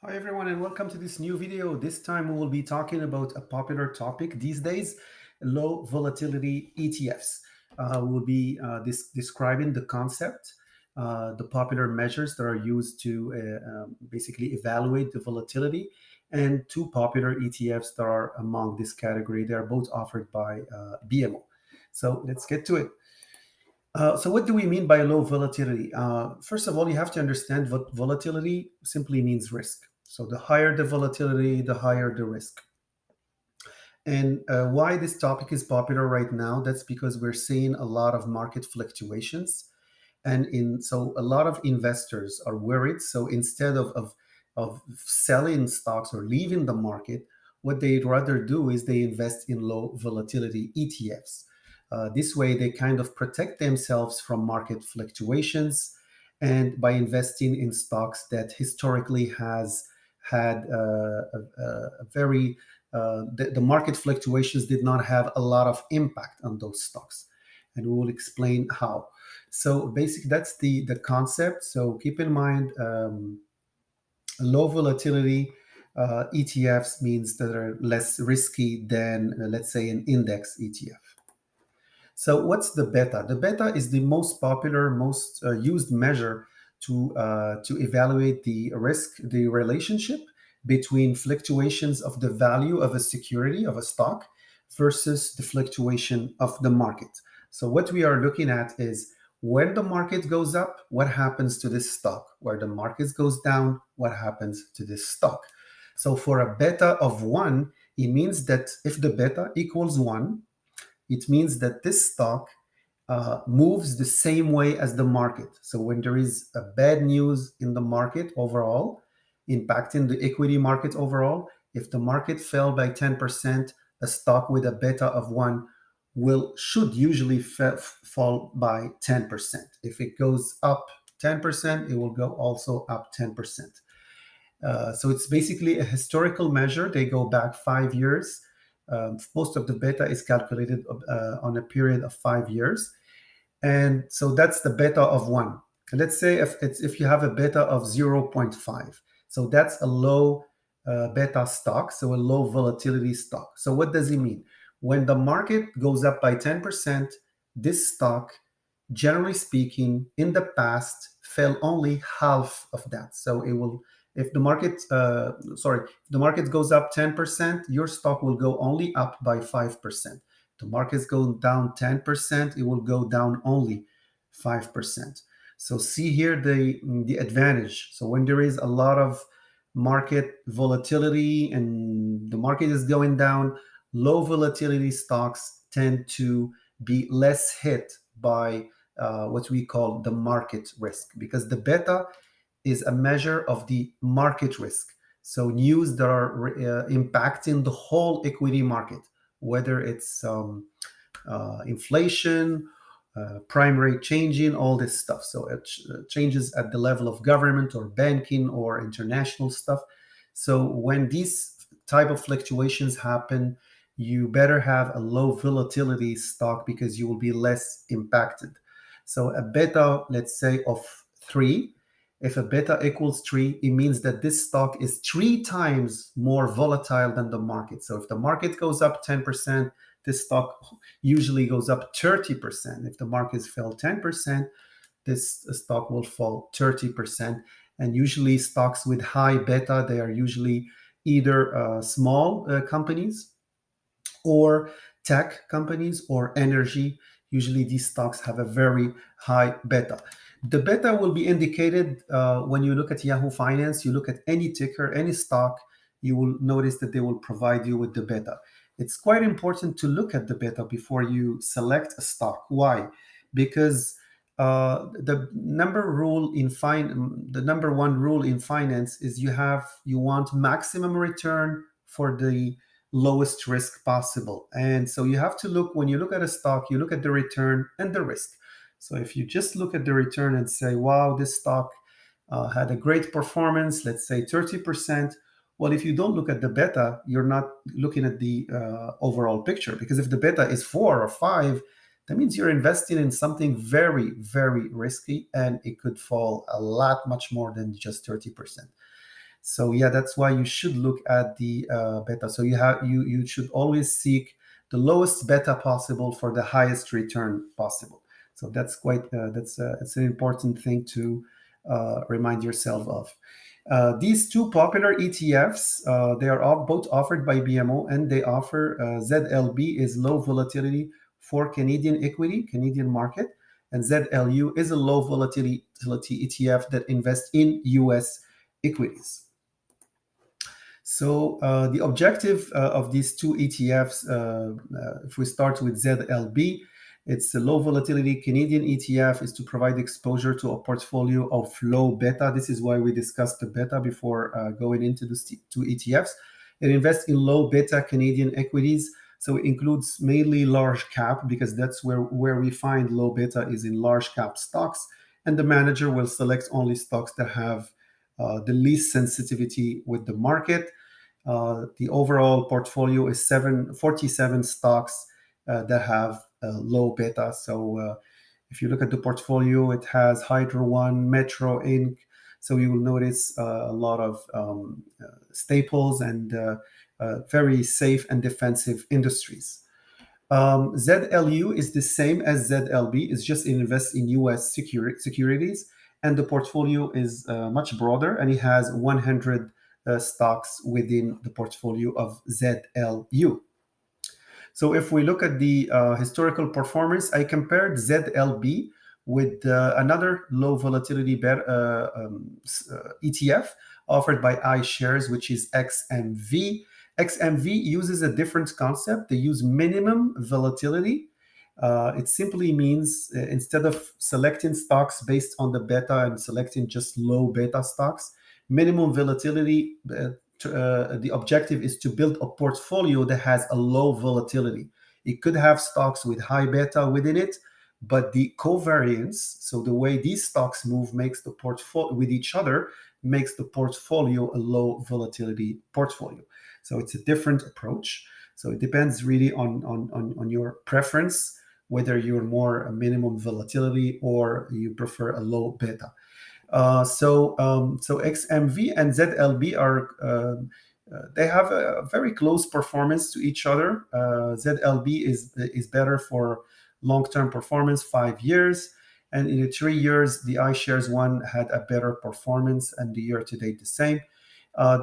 Hi everyone and welcome to this new video. This time we will be talking about a popular topic these days, low volatility ETFs. We will be describing the concept, the popular measures that are used to basically evaluate the volatility, and two popular ETFs that are among this category. They are both offered by BMO. So let's get to it. So what do we mean by low volatility? First of all, you have to understand what volatility simply means risk. So the higher the volatility, the higher the risk. And why this topic is popular right now, that's because we're seeing a lot of market fluctuations. So a lot of investors are worried. So instead of selling stocks or leaving the market, what they'd rather do is they invest in low volatility ETFs. This way, they kind of protect themselves from market fluctuations, and by investing in stocks that historically has had a very the market fluctuations did not have a lot of impact on those stocks, and we will explain how. So basically, that's the concept. So keep in mind, low volatility ETFs means that are less risky than, let's say, an index ETF. So what's the beta? The beta is the most popular, most used measure to evaluate the risk, the relationship between fluctuations of the value of a security of a stock versus the fluctuation of the market. So what we are looking at is when the market goes up, what happens to this stock? Where the market goes down, what happens to this stock? So for a beta of 1, it means that if the beta equals 1, it means that this stock moves the same way as the market. So when there is a bad news in the market overall, impacting the equity market overall, if the market fell by 10%, a stock with a beta of 1 should usually fall by 10%. If it goes up 10%, it will go also up 10%. So it's basically a historical measure. They go back 5 years. Most of the beta is calculated on a period of 5 years. And so that's the beta of 1. And let's say if you have a beta of 0.5. So that's a low beta stock, so a low volatility stock. So what does it mean? When the market goes up by 10%, this stock, generally speaking, in the past fell only half of that. So it will, if the market, if the market goes up 10%, your stock will go only up by 5%. The market's going down 10%, it will go down only 5%. So see here the advantage. So when there is a lot of market volatility and the market is going down, low volatility stocks tend to be less hit by what we call the market risk, because the beta is a measure of the market risk. So news that are impacting the whole equity market, whether it's inflation, prime rate changing, all this stuff. So it changes at the level of government or banking or international stuff. So when these type of fluctuations happen, you better have a low volatility stock because you will be less impacted. So a beta, let's say, of 3. If a beta equals 3, it means that this stock is 3 times more volatile than the market. So if the market goes up 10%, this stock usually goes up 30%. If the market fell 10%, this stock will fall 30%. And usually stocks with high beta, they are usually either small companies or tech companies or energy. Usually these stocks have a very high beta. The beta will be indicated when you look at Yahoo Finance. You look at any ticker, any stock, you will notice that they will provide you with the beta. It's quite important to look at the beta before you select a stock. Why? Because the number one rule in finance is you want maximum return for the lowest risk possible. And so you have to look, when you look at a stock, you look at the return and the risk. So if you just look at the return and say, wow, this stock had a great performance, let's say 30%. Well, if you don't look at the beta, you're not looking at the overall picture, because if the beta is 4 or 5, that means you're investing in something very, very risky, and it could fall a lot much more than just 30%. So yeah, that's why you should look at the beta. So you should always seek the lowest beta possible for the highest return possible. So that's it's an important thing to remind yourself of. These two popular ETFs, they are both offered by BMO, and they offer ZLB is low volatility for Canadian equity, Canadian market, and ZLU is a low volatility ETF that invests in US equities. So the objective of these two ETFs, if we start with ZLB, it's a low volatility Canadian ETF, is to provide exposure to a portfolio of low beta. This is why we discussed the beta before going into the two ETFs. It invests in low beta Canadian equities. So it includes mainly large cap, because that's where we find low beta is in large cap stocks. And the manager will select only stocks that have the least sensitivity with the market. The overall portfolio is 47 stocks that have low beta. So if you look at the portfolio, it has Hydro One, Metro Inc. So you will notice a lot of staples and very safe and defensive industries. ZLU is the same as ZLB. It's just invests in US securities, and the portfolio is much broader, and it has 100 stocks within the portfolio of ZLU. So if we look at the historical performance, I compared ZLB with another low volatility ETF offered by iShares, which is XMV. XMV uses a different concept. They use minimum volatility. It simply means instead of selecting stocks based on the beta and selecting just low beta stocks, minimum volatility, the objective is to build a portfolio that has a low volatility. It could have stocks with high beta within it, but the covariance, so the way these stocks move makes the portfolio with each other, makes the portfolio a low volatility portfolio. So it's a different approach. So it depends really on your preference, whether you're more a minimum volatility or you prefer a low beta. So XMV and ZLB are they have a very close performance to each other. ZLB is better for long-term performance, 5 years, and in the 3 years, the iShares one had a better performance, and the year-to-date the same.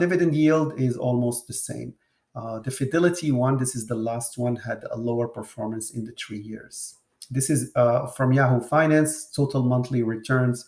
Dividend yield is almost the same. The Fidelity one, this is the last one, had a lower performance in the 3 years. This is from Yahoo Finance, total monthly returns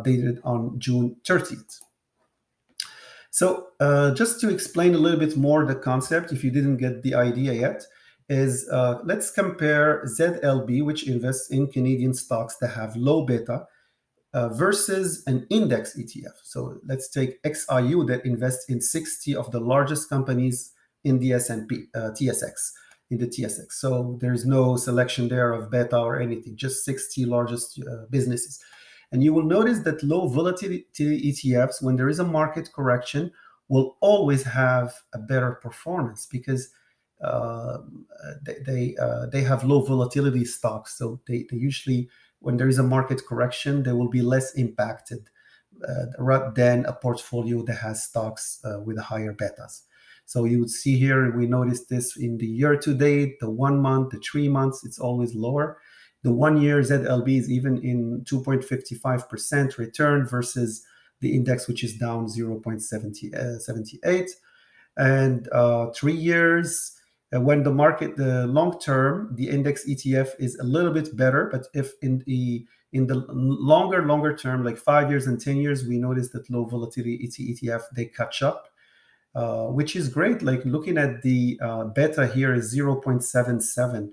dated on June 30th. So just to explain a little bit more the concept, if you didn't get the idea yet, is let's compare ZLB, which invests in Canadian stocks that have low beta, versus an index ETF. So let's take XIU that invests in 60 of the largest companies in the S&P, TSX, in the TSX. So there's no selection there of beta or anything, just 60 largest businesses. And you will notice that low volatility ETFs, when there is a market correction, will always have a better performance because they have low volatility stocks. So they usually, when there is a market correction, they will be less impacted than a portfolio that has stocks with higher betas. So you would see here, we noticed this in the year to date, the 1 month, the 3 months, it's always lower. The 1 year ZLB is even in 2.55% return versus the index, which is down 0.78. And 3 years, when the market, the long term, the index ETF is a little bit better. But if in the longer term, like 5 years and 10 years, we notice that low volatility ETF, they catch up, which is great. Like looking at the beta here is 0.77.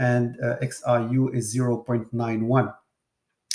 And XIU is 0.91.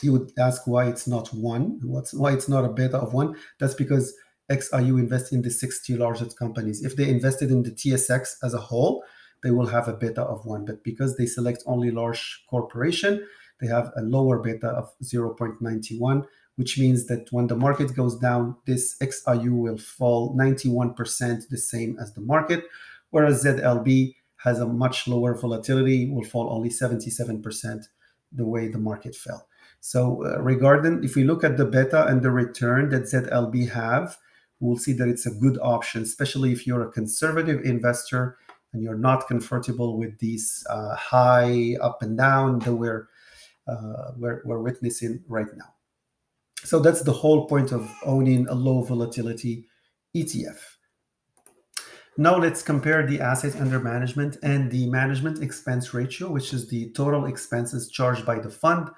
You would ask why it's not 1. Why it's not a beta of 1? That's because XIU invests in the 60 largest companies. If they invested in the TSX as a whole, they will have a beta of 1. But because they select only large corporation, they have a lower beta of 0.91, which means that when the market goes down, this XIU will fall 91%, the same as the market, whereas ZLB has a much lower volatility, will fall only 77% the way the market fell. So regarding, if we look at the beta and the return that ZLB have we'll see that it's a good option, especially if you're a conservative investor and you're not comfortable with these high up and down that we're witnessing right now. So that's the whole point of owning a low volatility ETF. Now let's compare the assets under management and the management expense ratio, which is the total expenses charged by the fund.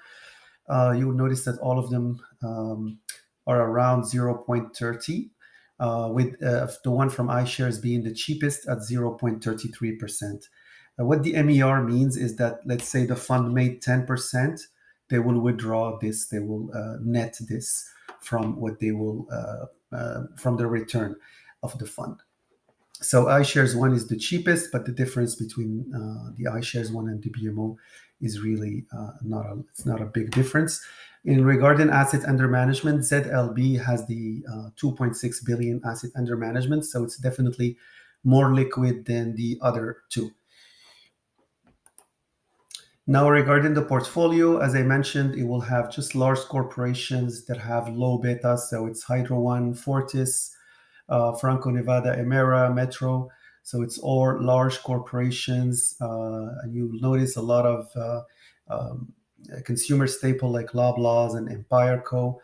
You'll notice that all of them are around 0.30, with the one from iShares being the cheapest at 0.33%. What the MER means is that, let's say the fund made 10%, they will withdraw this, they will net this from what they will, from the return of the fund. So iShares 1 is the cheapest, but the difference between the iShares 1 and the BMO is really it's not a big difference. In regarding assets under management, ZLB has the 2.6 billion asset under management, so it's definitely more liquid than the other two. Now, regarding the portfolio, as I mentioned, it will have just large corporations that have low beta, so it's Hydro One, Fortis, Franco-Nevada, Emera, Metro. So it's all large corporations. And you'll notice a lot of consumer staple like Loblaws and Empire Co.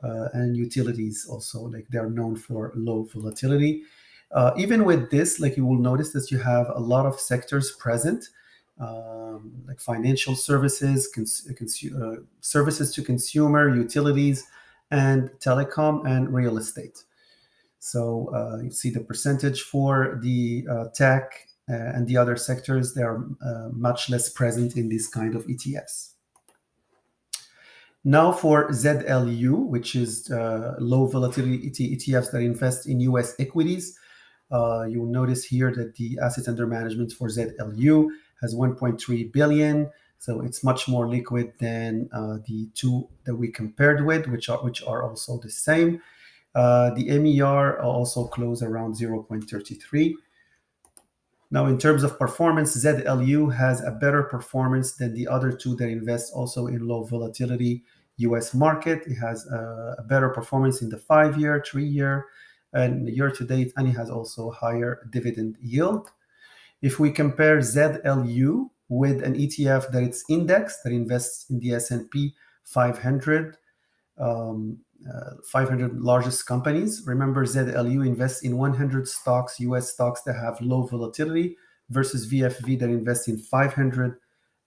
And utilities also, like they're known for low volatility. Even with this, like you will notice that you have a lot of sectors present, like financial services, services to consumer, utilities, and telecom and real estate. So you see the percentage for the tech and the other sectors, they are much less present in this kind of ETFs. Now for ZLU, which is low volatility ETFs that invest in US equities, you'll notice here that the assets under management for ZLU has 1.3 billion. So it's much more liquid than the two that we compared with, which are also the same. The MER also closed around 0.33. Now, in terms of performance, ZLU has a better performance than the other two that invest also in low volatility US market. It has a better performance in the 5-year, 3-year, and year to date, and it has also higher dividend yield. If we compare ZLU with an ETF that it's indexed, that invests in the S&P 500, 500 largest companies. Remember, ZLU invests in 100 stocks, US stocks that have low volatility, versus VFV that invests in 500,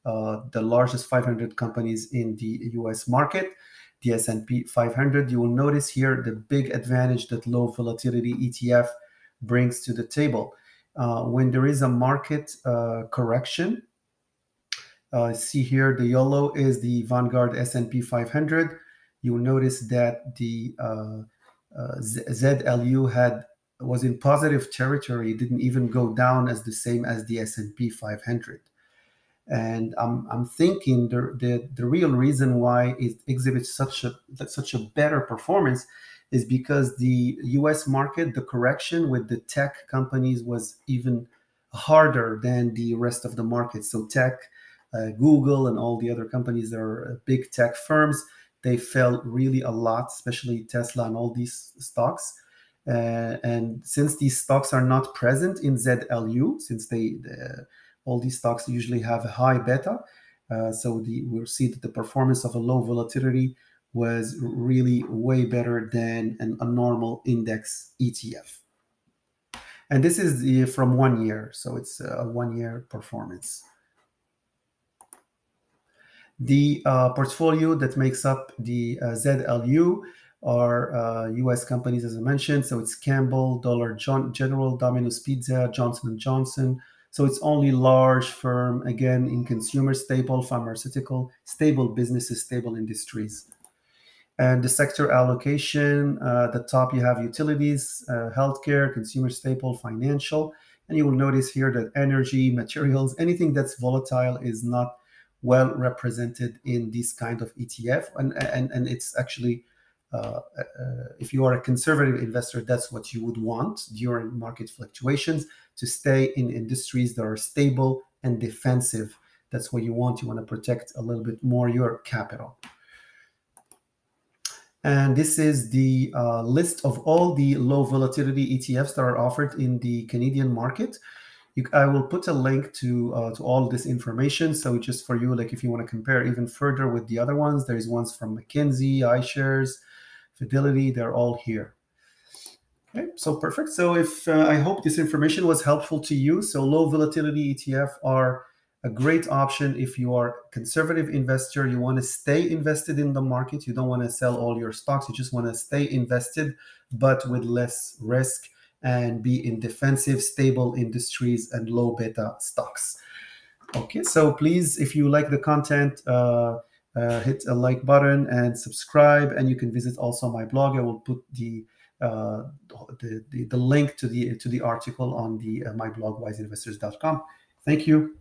the largest 500 companies in the US market, the S&P 500. You will notice here the big advantage that low volatility ETF brings to the table. When there is a market correction, see here the yellow is the Vanguard S&P 500. You'll notice that the ZLU was in positive territory. It didn't even go down as the same as the S&P 500. And I'm thinking the real reason why it exhibits such a better performance is because the U.S. market, the correction with the tech companies was even harder than the rest of the market. So tech, Google, and all the other companies that are big tech firms, they fell really a lot, especially Tesla and all these stocks. And since these stocks are not present in ZLU, since all these stocks usually have a high beta, so we'll see that the performance of a low volatility was really way better than a normal index ETF. And this is from 1 year, so it's a 1-year performance. The portfolio that makes up the ZLU are US companies, as I mentioned. So it's Campbell, Dollar General, Domino's Pizza, Johnson & Johnson. So it's only large firm, again, in consumer staple, pharmaceutical, stable businesses, stable industries. And the sector allocation, the top you have utilities, healthcare, consumer staple, financial. And you will notice here that energy, materials, anything that's volatile is not well represented in this kind of ETF. And it's actually, if you are a conservative investor, that's what you would want during market fluctuations, to stay in industries that are stable and defensive. That's what you want. You want to protect a little bit more your capital. And this is the list of all the low volatility ETFs that are offered in the Canadian market. I will put a link to all this information. So just for you, like if you want to compare even further with the other ones, there's ones from McKinsey, iShares, Fidelity. They're all here. Okay, so perfect. So if I hope this information was helpful to you. So low volatility ETF are a great option if you are a conservative investor. You want to stay invested in the market. You don't want to sell all your stocks. You just want to stay invested, but with less risk and be in defensive, stable industries and low beta stocks. Okay, so please, if you like the content, hit a like button and subscribe. And you can visit also my blog. I will put the link to the article on the my blog wiseinvestors.com. Thank you.